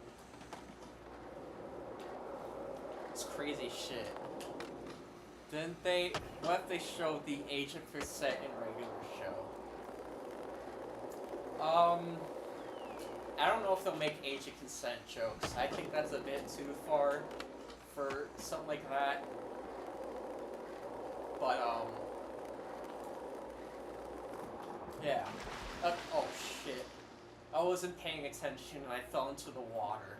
It's crazy shit. Didn't they... What if they showed the age of consent in regular show? I don't know if they'll make age of consent jokes. I think that's a bit too far for something like that. But, yeah. Oh, shit. I wasn't paying attention and I fell into the water.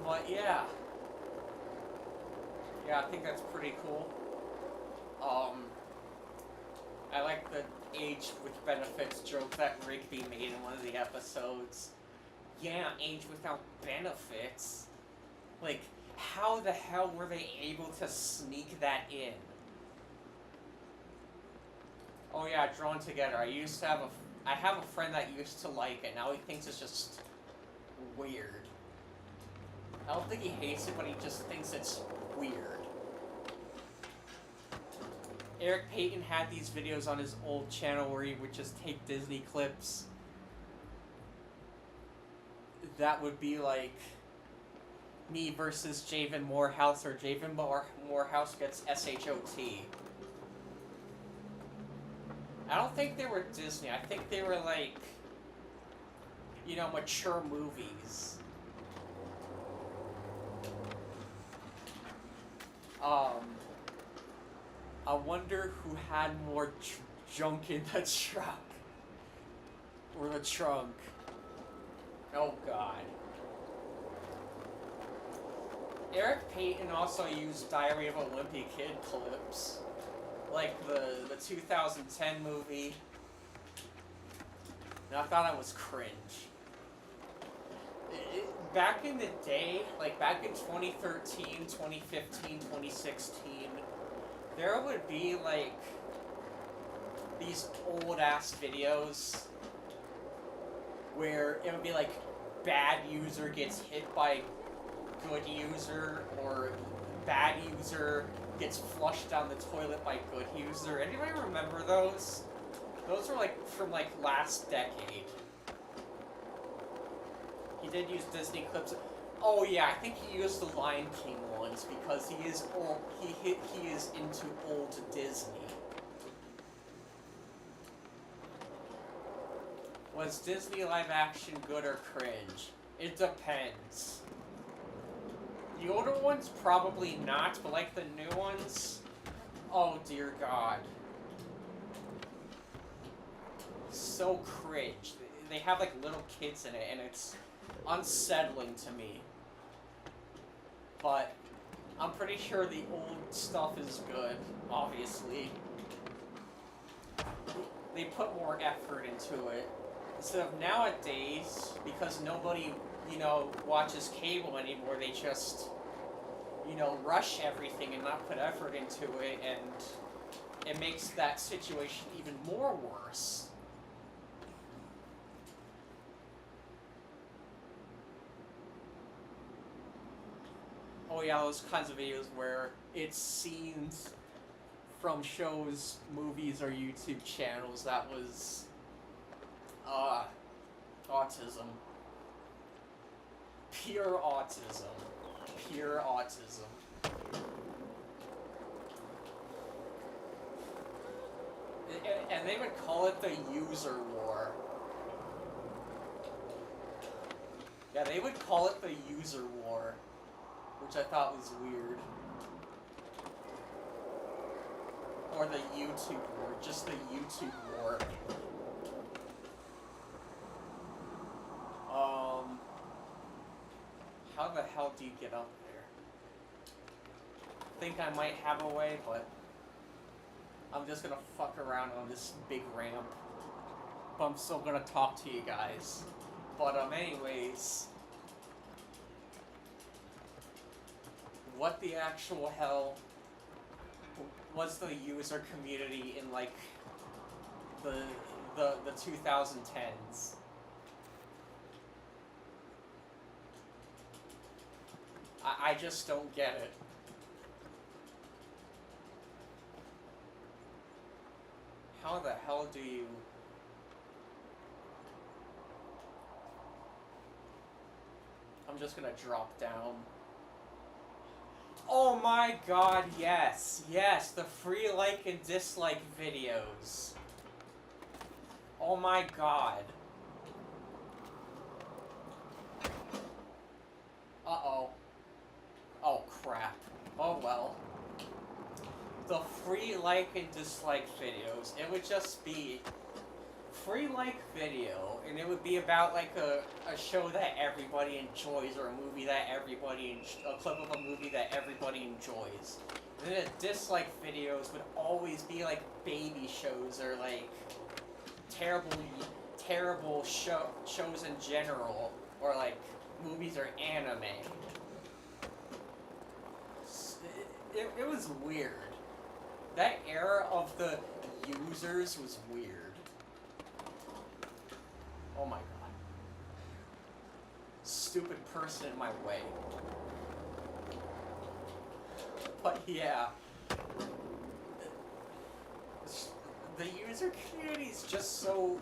But yeah. Yeah, I think that's pretty cool. I like the age with benefits joke that Rigby made in one of the episodes. Yeah, age without benefits. Like, how the hell were they able to sneak that in? Oh yeah, Drawn Together. I have a friend that used to like it. Now he thinks it's just weird. I don't think he hates it, but he just thinks it's weird. Eric Payton had these videos on his old channel where he would just take Disney clips. That would be like me versus Javen Morehouse, or Javen Morehouse gets SHOT. I don't think they were Disney. I think they were like, you know, mature movies. I wonder who had more junk in the truck. Or the trunk. Oh god. Eric Payton also used Diary of a Wimpy Kid clips. Like the 2010 movie. And I thought it was cringe. Back in the day, like back in 2013, 2015, 2016, there would be like these old ass videos where it would be like bad user gets hit by good user, or bad user gets flushed down the toilet by good user. Anybody remember those? Those were like from like last decade. He did use Disney clips. Oh yeah, I think he used the Lion King ones because he is old. He is into old Disney. Was Disney live action good or cringe? It depends. The older ones probably not, but like the new ones, oh dear God, so cringe. They have like little kids in it, and it's unsettling to me. But I'm pretty sure the old stuff is good, obviously. They put more effort into it. Instead of nowadays, because nobody, you know, watches cable anymore, they just, you know, rush everything and not put effort into it, and it makes that situation even more worse. Oh yeah, those kinds of videos where it's scenes from shows, movies, or YouTube channels. That was autism. Pure autism. Pure autism. And they would call it the user war. Yeah, they would call it the user war, which I thought was weird. Or the YouTube war, just the YouTube war. How the hell do you get up there? I think I might have a way, but I'm just gonna fuck around on this big ramp. But I'm still gonna talk to you guys. But anyways, what the actual hell was the user community in like the 2010s? I just don't get it. How the hell do you... I'm just gonna drop down. Oh my god, yes! Yes, the free like and dislike videos. Oh my god. Uh-oh. Oh, crap. Oh, well. The free like and dislike videos, it would just be free like video, and it would be about like a show that everybody enjoys, or a movie that a clip of a movie that everybody enjoys. And then the dislike videos would always be like baby shows, or like terrible shows in general, or like movies or anime. It was weird. That era of the users was weird. Oh my god. Stupid person in my way. But yeah. The user community is just so...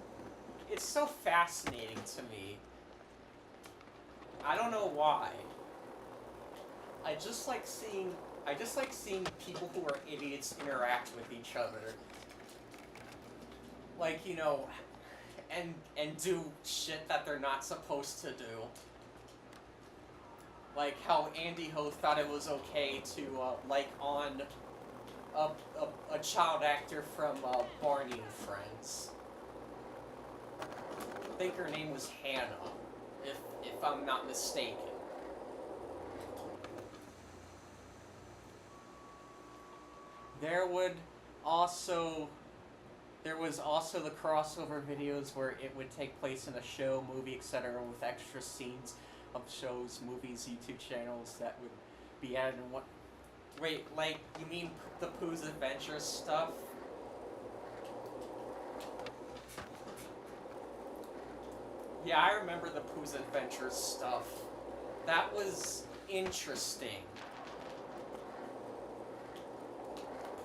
It's so fascinating to me. I don't know why. I just like seeing people who are idiots interact with each other. Like, you know, and do shit that they're not supposed to do. Like how Andy Ho thought it was okay to, like on a child actor from Barney and Friends. I think her name was Hannah, if I'm not mistaken. There was also the crossover videos where it would take place in a show, movie, etc., with extra scenes of shows, movies, YouTube channels that would be added in one. Wait, like, you mean the Pooh's Adventures stuff? Yeah, I remember the Pooh's Adventures stuff. That was interesting.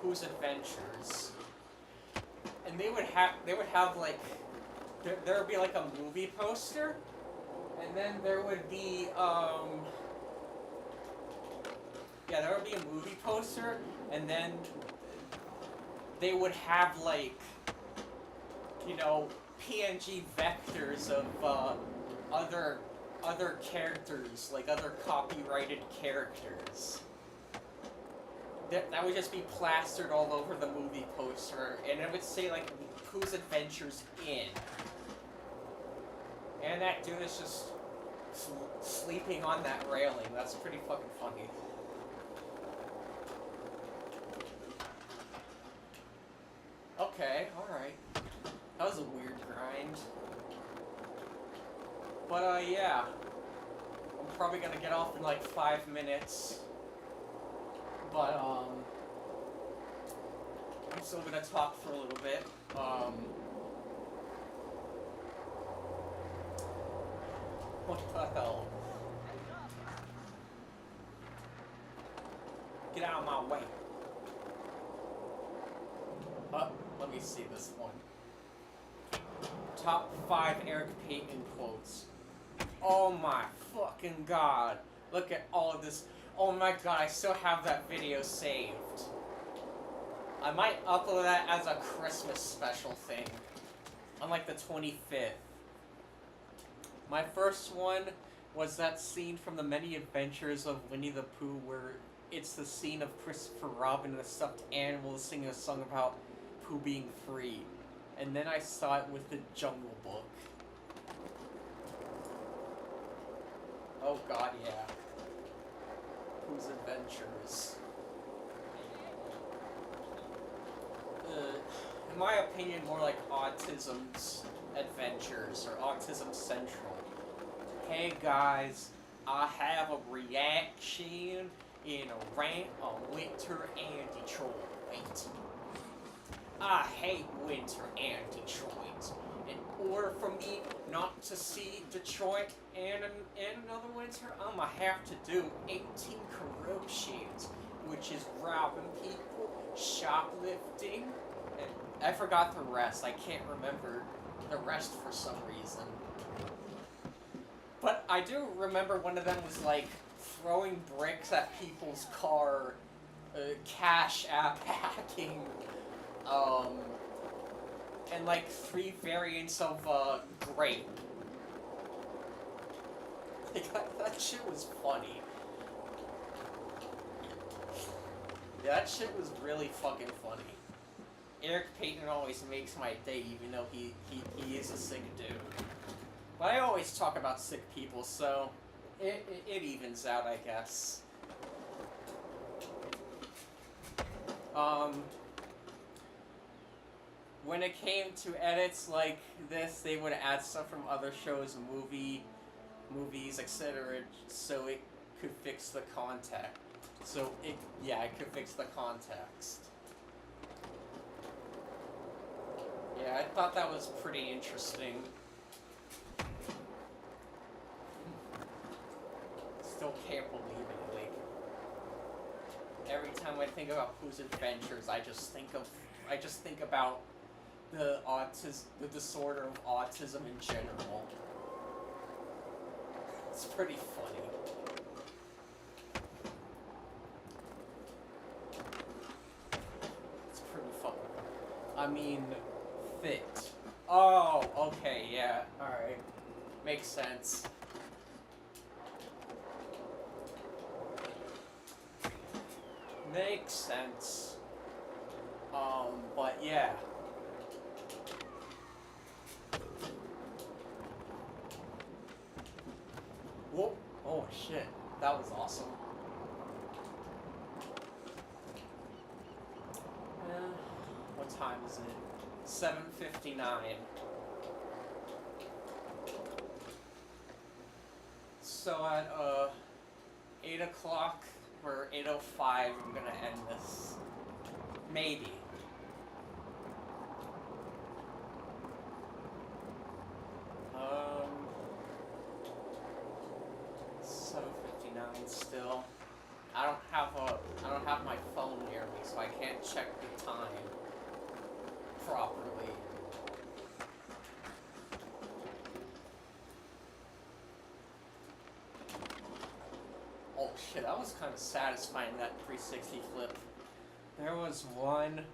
Pooh's Adventures. And they would have like, there would be like a movie poster, and then there would be, there would be a movie poster, and then they would have like, you know, PNG vectors of, other characters, like other copyrighted characters. That would just be plastered all over the movie poster, and it would say, like, Pooh's Adventures in. And that dude is just sleeping on that railing. That's pretty fucking funny. Okay, alright. That was a weird grind. But, yeah. I'm probably gonna get off in, like, 5 minutes. But, I'm still gonna talk for a little bit. What the hell? Get out of my way. Let me see this one. Top 5 Eric Payton quotes. Oh my fucking god. Look at all of this. Oh my god, I still have that video saved. I might upload that as a Christmas special thing. On like the 25th. My first one was that scene from The Many Adventures of Winnie the Pooh where it's the scene of Christopher Robin and a stuffed animal singing a song about Pooh being free. And then I saw it with The Jungle Book. Oh god, yeah. Pooh's Adventures. In my opinion, more like Autism's Adventures, or Autism Central. Hey guys, I have a reaction in a rant on winter and Detroit. I hate winter and Detroit. In order for me not to see Detroit and another winter, I'ma have to do 18 corruptions, which is robbing people, shoplifting, and I forgot the rest. I can't remember the rest for some reason. But I do remember one of them was like throwing bricks at people's car, cash app hacking, and like 3 variants of grape. Like, that shit was funny. Yeah, that shit was really fucking funny. Eric Payton always makes my day, even though he is a sick dude. But I always talk about sick people, so it evens out, I guess. When it came to edits like this, they would add stuff from other shows, movies, etc., so it could fix the context. It could fix the context. Yeah, I thought that was pretty interesting. Still can't believe it. Like, every time I think about Pooh's Adventures, I just think about the disorder of autism in general. It's pretty funny. It's pretty funny. I mean, fit. Oh, okay, yeah, alright. Makes sense. Makes sense. But yeah. Whoa. Oh shit. That was awesome. What time is it? 7:59. So at 8 o'clock or 8:05 I'm gonna end this. Maybe. Um 7:59 still. I don't have my phone near me, so I can't check the time properly. Oh shit, that was kind of satisfying, that 360 flip. There was one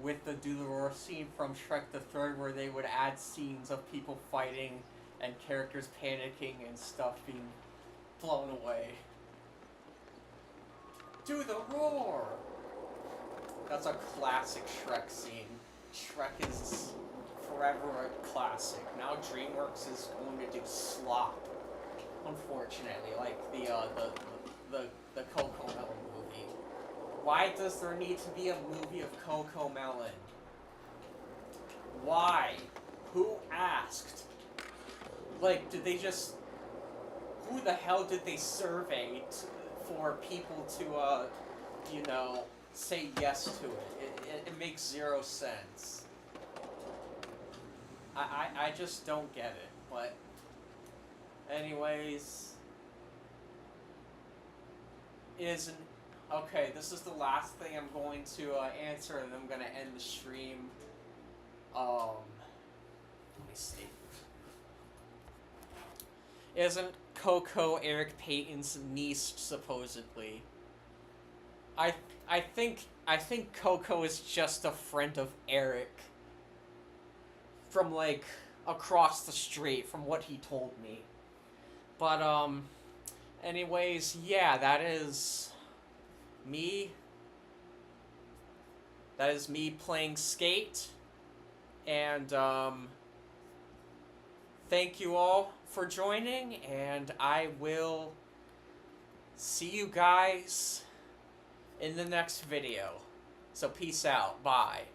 with the Doodle scene from Shrek the Third where they would add scenes of people fighting and characters panicking and stuff being blown away. Do the roar! That's a classic Shrek scene. Shrek is forever a classic. Now DreamWorks is going to do slop, unfortunately, like the Coco Melon movie. Why does there need to be a movie of Coco Melon? Why? Who asked? Like, did they just... Who the hell did they survey for people to, you know, say yes to it? It makes zero sense. I just don't get it, but... Anyways... Okay, this is the last thing I'm going to answer, and I'm going to end the stream. Let me see. Isn't Coco Eric Payton's niece, supposedly? I think Coco is just a friend of Eric. From, like, across the street, from what he told me. But, anyways, yeah, that is me. That is me playing Skate. And, thank you all for joining, and I will see you guys in the next video. So peace out. Bye.